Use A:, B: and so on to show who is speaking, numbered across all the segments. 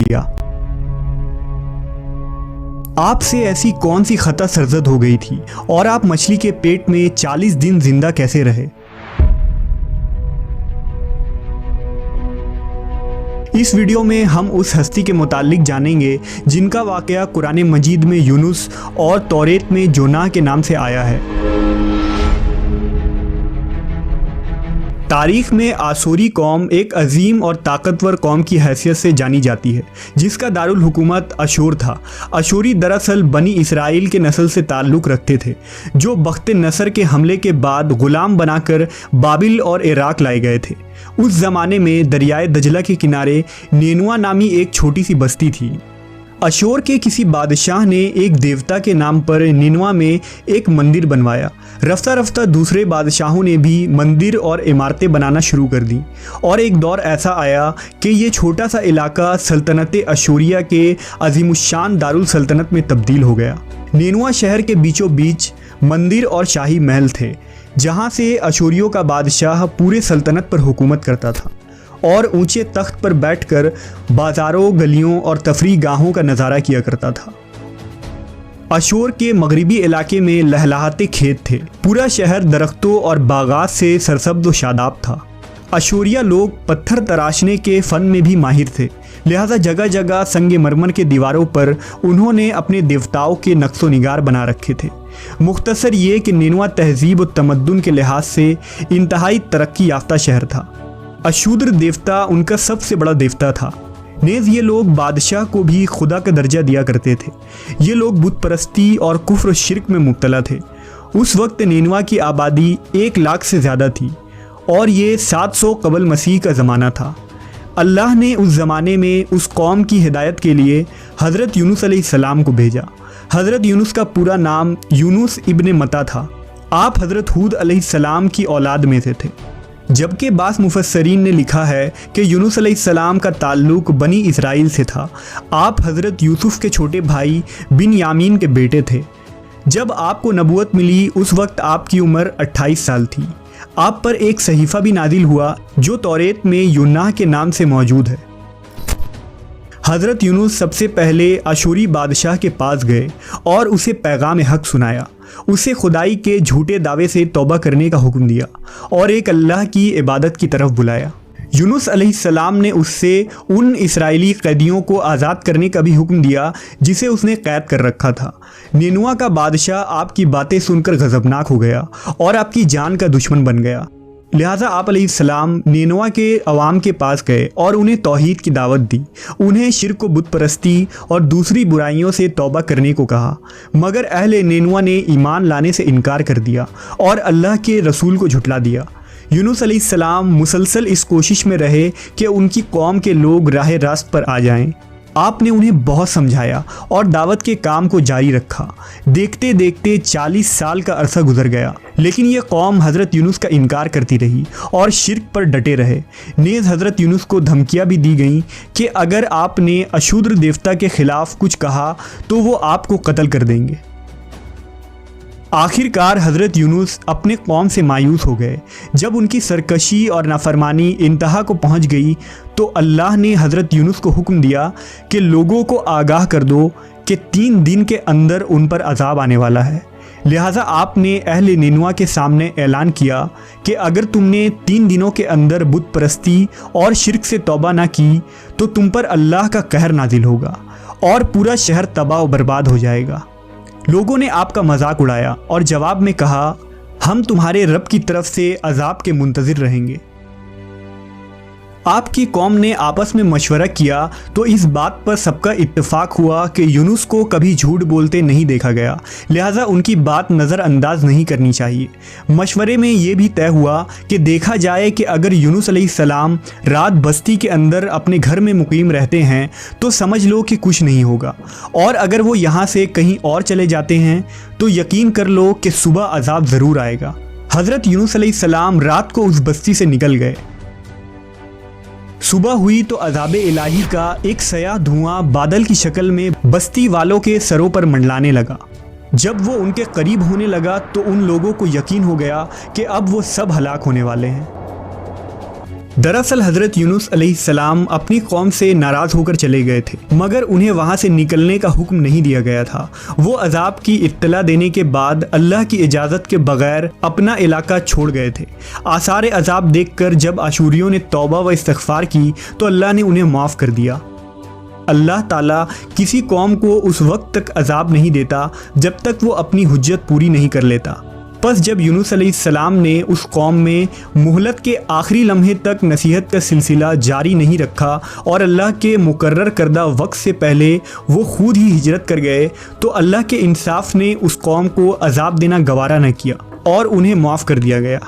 A: लिया। आपसे ऐसी कौन सी खता सरजद हो गई थी और आप मछली के पेट में 40 दिन जिंदा कैसे रहे? इस वीडियो में हम उस हस्ती के मुतालिक जानेंगे जिनका वाक़या कुरान मजीद में यूनुस और तौरेत में जोनाह के नाम से आया है। तारीख़ में आशूरी कौम एक अजीम और ताकतवर कौम की हैसियत से जानी जाती है, जिसका दारुल हुकूमत अशूर था। अशूरी दरअसल बनी इसराइल के नस्ल से ताल्लुक़ रखते थे, जो बख्ते नसर के हमले के बाद ग़ुलाम बनाकर बाबिल और इराक़ लाए गए थे। उस ज़माने में दरियाए दजला के किनारे नेनुआ नामी एक छोटी सी बस्ती थी। अशूर के किसी बादशाह ने एक देवता के नाम पर निनवा में एक मंदिर बनवाया। रफ्ता रफ्ता दूसरे बादशाहों ने भी मंदिर और इमारतें बनाना शुरू कर दी और एक दौर ऐसा आया कि ये छोटा सा इलाका सल्तनत अशूरिया के अजीमुशान दारुल सल्तनत में तब्दील हो गया। निनवा शहर के बीचों बीच मंदिर और शाही महल थे, जहाँ से अशूरियों का बादशाह पूरे सल्तनत पर हुकूमत करता था और ऊंचे तख्त पर बैठकर बाज़ारों, गलियों और तफरीह गाहों का नज़ारा किया करता था। अशूर के मगरिबी इलाके में लहलहाते खेत थे। पूरा शहर दरख्तों और बागात से सरसब्ज़ व शादाब था। अशूरिया लोग पत्थर तराशने के फ़न में भी माहिर थे, लिहाजा जगह जगह संगे मरमर के दीवारों पर उन्होंने अपने देवताओं के नक्शो निगार बना रखे थे। मुख्तसर ये कि निनवा तहजीब व तमद्दुन के लिहाज से इंतहाई तरक्की याफ्ता शहर था। अशूद्र देवता उनका सबसे बड़ा देवता था। नेज़ ये लोग बादशाह को भी खुदा का दर्जा दिया करते थे। ये लोग बुत परस्ती और कुफ्र शिर्क में मुब्तला थे। उस वक्त निनवा की आबादी 1 लाख से ज़्यादा थी और ये 700 कबल मसीह का ज़माना था। अल्लाह ने उस ज़माने में उस कौम की हिदायत के लिए हज़रत यूनुस अलैहिस्सलाम को भेजा। हज़रत यूनुस का पूरा नाम यूनुस इब्ने मत्ता था। आप हज़रत हूद अलैहिस्सलाम की औलाद में से थे, जबकि बास मुफस्सरीन ने लिखा है कि यूनुस अलैहिस्सलाम का ताल्लुक बनी इसराइल से था। आप हज़रत यूसुफ के छोटे भाई बिन यामीन के बेटे थे। जब आपको नबूवत मिली उस वक्त आपकी उम्र 28 साल थी। आप पर एक सहीफ़ा भी नाजिल हुआ जो तौरेत में यूनाह के नाम से मौजूद है। हज़रत यूनुस सबसे पहले अशूरी बादशाह के पास गए और उसे पैगाम हक़ सुनाया। उसे खुदाई के झूठे दावे से तौबा करने का हुक्म दिया और एक अल्लाह की इबादत की तरफ बुलाया। यूनुस अलैहिस्सलाम ने उससे उन इसराइली कैदियों को आज़ाद करने का भी हुक्म दिया जिसे उसने कैद कर रखा था। निनवा का बादशाह आपकी बातें सुनकर गज़बनाक हो गया और आपकी जान का दुश्मन बन गया। लिहाजा आप अलैहिस्सलाम निनवा के अवाम के पास गए और उन्हें तौहीद की दावत दी। उन्हें शिर्क व बुत परस्ती और दूसरी बुराइयों से तौबा करने को कहा, मगर अहले निनवा ने ईमान लाने से इनकार कर दिया और अल्लाह के रसूल को झुटला दिया। यूनुस अलैहिस्सलाम मुसलसल इस कोशिश में रहे कि उनकी कौम के लोग राह रास्त पर आ जाएं। आपने उन्हें बहुत समझाया और दावत के काम को जारी रखा। देखते देखते 40 साल का अरसा गुजर गया, लेकिन ये कौम हज़रत यूनुस का इनकार करती रही और शिर्क पर डटे रहे। नेज़ हज़रत यूनुस को धमकियाँ भी दी गईं कि अगर आपने अशूद्र देवता के ख़िलाफ़ कुछ कहा तो वो आपको कत्ल कर देंगे। आखिरकार हज़रत यूनुस अपने कौम से मायूस हो गए। जब उनकी सरकशी और नाफरमानी इंतहा को पहुंच गई तो अल्लाह ने हज़रत यूनुस को हुक्म दिया कि लोगों को आगाह कर दो कि 3 दिन के अंदर उन पर अजाब आने वाला है। लिहाजा आपने अहले निनवा के सामने ऐलान किया कि अगर तुमने 3 दिनों के अंदर बुत परस्ती और शिर्क से तौबा ना की तो तुम पर अल्लाह का कहर नाजिल होगा और पूरा शहर तबाह व बर्बाद हो जाएगा। लोगों ने आपका मजाक उड़ाया और जवाब में कहा, हम तुम्हारे रब की तरफ से अजाब के मुंतज़िर रहेंगे। आपकी कौम ने आपस में मशवरा किया तो इस बात पर सबका इत्तेफाक हुआ कि यूनुस को कभी झूठ बोलते नहीं देखा गया, लिहाजा उनकी बात नज़रअंदाज नहीं करनी चाहिए। मशवरे में ये भी तय हुआ कि देखा जाए कि अगर यूनुस अलैहिस्सलाम रात बस्ती के अंदर अपने घर में मुकीम रहते हैं तो समझ लो कि कुछ नहीं होगा, और अगर वो यहाँ से कहीं और चले जाते हैं तो यकीन कर लो कि सुबह अजाब ज़रूर आएगा। हज़रत यूनुस अलैहिस्सलाम रात को उस बस्ती से निकल गए। सुबह हुई तो अज़ाब इलाही का एक सया धुआं बादल की शक्ल में बस्ती वालों के सरों पर मंडलाने लगा। जब वो उनके करीब होने लगा तो उन लोगों को यकीन हो गया कि अब वो सब हलाक होने वाले हैं। दरअसल हज़रत यूनुस अलैहिस्सलाम अपनी कौम से नाराज़ होकर चले गए थे, मगर उन्हें वहाँ से निकलने का हुक्म नहीं दिया गया था। वो अजाब की इत्तला देने के बाद अल्लाह की इजाज़त के बगैर अपना इलाका छोड़ गए थे। आसार अजाब देखकर जब अशूरियों ने तौबा व इस्तिग़फ़ार की तो अल्लाह ने उन्हें माफ़ कर दिया। अल्लाह ताला किसी कौम को उस वक्त तक अजाब नहीं देता जब तक वो अपनी हुज्जत पूरी नहीं कर लेता। बस जब यूनुस अलैहिस्सलाम ने उस कौम में मोहलत के आखिरी लम्हे तक नसीहत का सिलसिला जारी नहीं रखा और अल्लाह के मुकर्रर करदा वक्त से पहले वो खुद ही हिजरत कर गए, तो अल्लाह के इंसाफ ने उस कौम को अजाब देना गवारा न किया और उन्हें माफ़ कर दिया गया।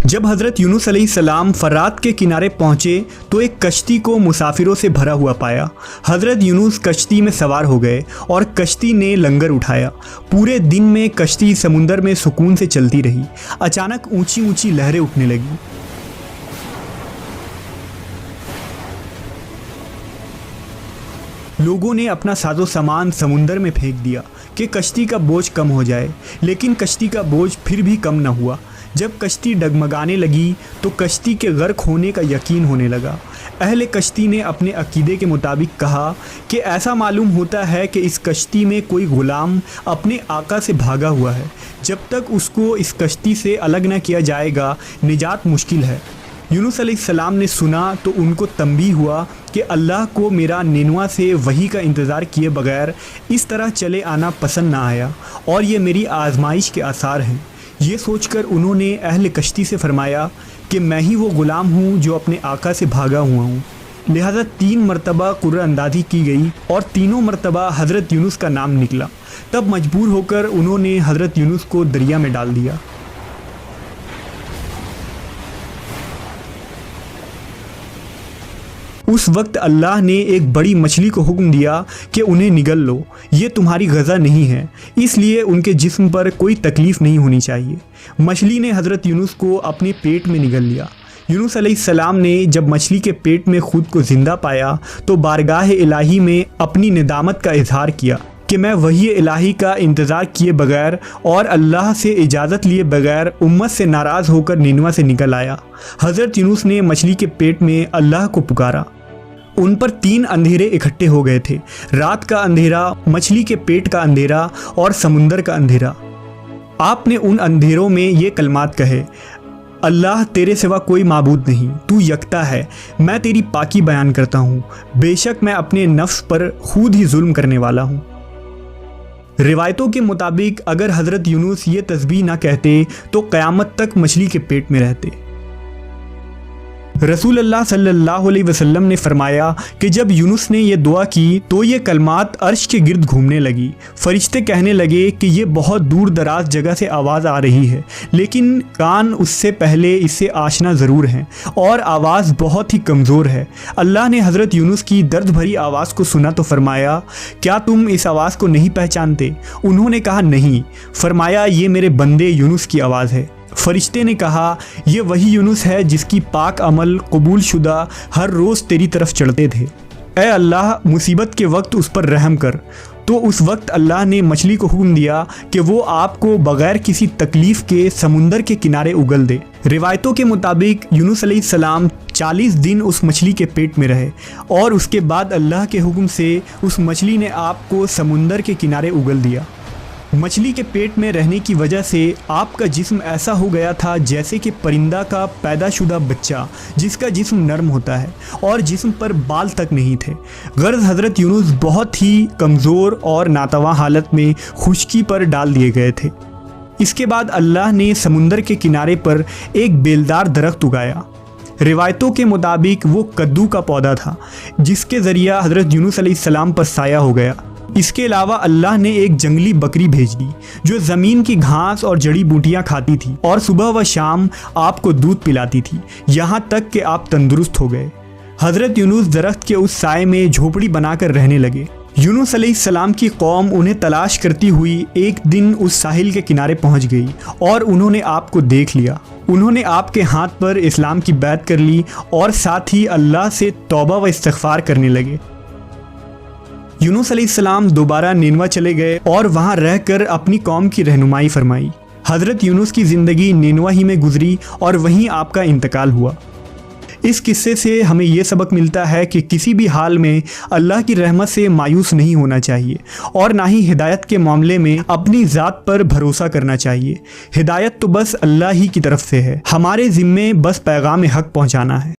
A: जब हज़रत यूनुस अलैहिस्सलाम फरात के किनारे पहुँचे तो एक कश्ती को मुसाफिरों से भरा हुआ पाया। हज़रत यूनुस कश्ती में सवार हो गए और कश्ती ने लंगर उठाया। पूरे दिन में कश्ती समुंदर में सुकून से चलती रही। अचानक ऊंची ऊंची लहरें उठने लगी। लोगों ने अपना साजो सामान समुंदर में फेंक दिया कि कश्ती का बोझ कम हो जाए, लेकिन कश्ती का बोझ फिर भी कम न हुआ। जब कश्ती डगमगाने लगी तो कश्ती के गर्क होने का यकीन होने लगा। अहले कश्ती ने अपने अकीदे के मुताबिक कहा कि ऐसा मालूम होता है कि इस कश्ती में कोई गुलाम अपने आका से भागा हुआ है। जब तक उसको इस कश्ती से अलग न किया जाएगा निजात मुश्किल है। यूनुस अलैहिस्सलाम ने सुना तो उनको तंबीह हुआ कि अल्लाह को मेरा निनवा से वही का इंतज़ार किए बगैर इस तरह चले आना पसंद ना आया और ये मेरी आजमाइश के आसार हैं। ये सोचकर उन्होंने अहले कश्ती से फरमाया कि मैं ही वो ग़ुलाम हूँ जो अपने आका से भागा हुआ हूँ। लिहाजा 3 मरतबा कुर्रअंदाज़ी की गई और तीनों मरतबा हज़रत यूनुस का नाम निकला। तब मजबूर होकर उन्होंने हज़रत यूनुस को दरिया में डाल दिया। उस वक्त अल्लाह ने एक बड़ी मछली को हुक्म दिया कि उन्हें निगल लो, ये तुम्हारी गज़ा नहीं है, इसलिए उनके जिस्म पर कोई तकलीफ़ नहीं होनी चाहिए। मछली ने हज़रत यूनुस को अपने पेट में निगल लिया। यूनुस अलैहिस्सलाम ने जब मछली के पेट में खुद को ज़िंदा पाया तो बारगाह इलाही में अपनी निदामत का इजहार किया कि मैं वही इलाही का इंतज़ार किए बगैर और अल्लाह से इजाज़त लिए बगैर उम्मत से नाराज़ होकर निनवा से निकल आया। हज़रत यूनुस ने मछली के पेट में अल्लाह को पुकारा। उन पर 3 अंधेरे इकट्ठे हो गए थे, रात का अंधेरा, मछली के पेट का अंधेरा और समुंदर का अंधेरा। आपने उन अंधेरों में ये कलमात कहे, अल्लाह तेरे सिवा कोई माबूद नहीं, तू यकता है, मैं तेरी पाकी बयान करता हूँ, बेशक मैं अपने नफ्स पर खुद ही जुल्म करने वाला हूँ। रिवायतों के मुताबिक अगर हज़रत यूनुस ये तस्बीह ना कहते तो क़यामत तक मछली के पेट में रहते। रसूल अल्लाह सल्लल्लाहु अलैहि वसल्लम ने फरमाया कि जब यूनुस ने यह दुआ की तो ये कलमात अर्श के गिर्द घूमने लगी। फरिश्ते कहने लगे कि ये बहुत दूर दराज जगह से आवाज़ आ रही है, लेकिन कान उससे पहले इससे आशना ज़रूर हैं और आवाज़ बहुत ही कमज़ोर है। अल्लाह ने हज़रत यूनुस की दर्द भरी आवाज़ को सुना तो फरमाया, क्या तुम इस आवाज़ को नहीं पहचानते? उन्होंने कहा नहीं। फरमाया, ये मेरे बंदे यूनुस की आवाज़ है। फरिश्ते ने कहा, ये वही यूनुस है जिसकी पाक अमल कबूल शुदा हर रोज़ तेरी तरफ चढ़ते थे। ए अल्लाह, मुसीबत के वक्त उस पर रहम कर। तो उस वक्त अल्लाह ने मछली को हुक्म दिया कि वो आपको बग़ैर किसी तकलीफ़ के समुंदर के किनारे उगल दे। रिवायतों के मुताबिक यूनुस अलैहिस्सलाम 40 दिन उस मछली के पेट में रहे और उसके बाद अल्लाह के हुक्म से उस मछली ने आपको समुंदर के किनारे उगल दिया। मछली के पेट में रहने की वजह से आपका जिस्म ऐसा हो गया था जैसे कि परिंदा का पैदाशुदा बच्चा जिसका जिस्म नरम होता है और जिस्म पर बाल तक नहीं थे। गर्ज़ हज़रत यूनुस बहुत ही कमज़ोर और नातवा हालत में खुश्की पर डाल दिए गए थे। इसके बाद अल्लाह ने समुंदर के किनारे पर एक बेलदार दरख्त उगाया। रिवायतों के मुताबिक वो कद्दू का पौधा था जिसके ज़रिया हज़रत यूनुस अलैहिस्सलाम पर साया हो गया। इसके अलावा अल्लाह ने एक जंगली बकरी भेज दी जो ज़मीन की घास और जड़ी बूटियाँ खाती थी और सुबह व शाम आपको दूध पिलाती थी, यहाँ तक कि आप तंदुरुस्त हो गए। हज़रत यूनुस दरख्त के उस साए में झोपड़ी बनाकर रहने लगे। यूनुस अलैहिस्सलाम की कौम उन्हें तलाश करती हुई एक दिन उस साहिल के किनारे पहुँच गई और उन्होंने आपको देख लिया। उन्होंने आपके हाथ पर इस्लाम की बैत कर ली और साथ ही अल्लाह से तौबा व इस्तिग़फ़ार करने लगे। यूनुस अलैहिस्सलाम दोबारा निनवा चले गए और वहाँ रहकर अपनी कौम की रहनुमाई फरमाई। हज़रत यूनुस की ज़िंदगी निनवा ही में गुजरी और वहीं आपका इंतकाल हुआ। इस किस्से से हमें ये सबक मिलता है कि किसी भी हाल में अल्लाह की रहमत से मायूस नहीं होना चाहिए और ना ही हिदायत के मामले में अपनी ज़ात पर भरोसा करना चाहिए। हिदायत तो बस अल्लाह ही की तरफ से है, हमारे ज़िम्मे बस पैगाम हक़ पहुँचाना है।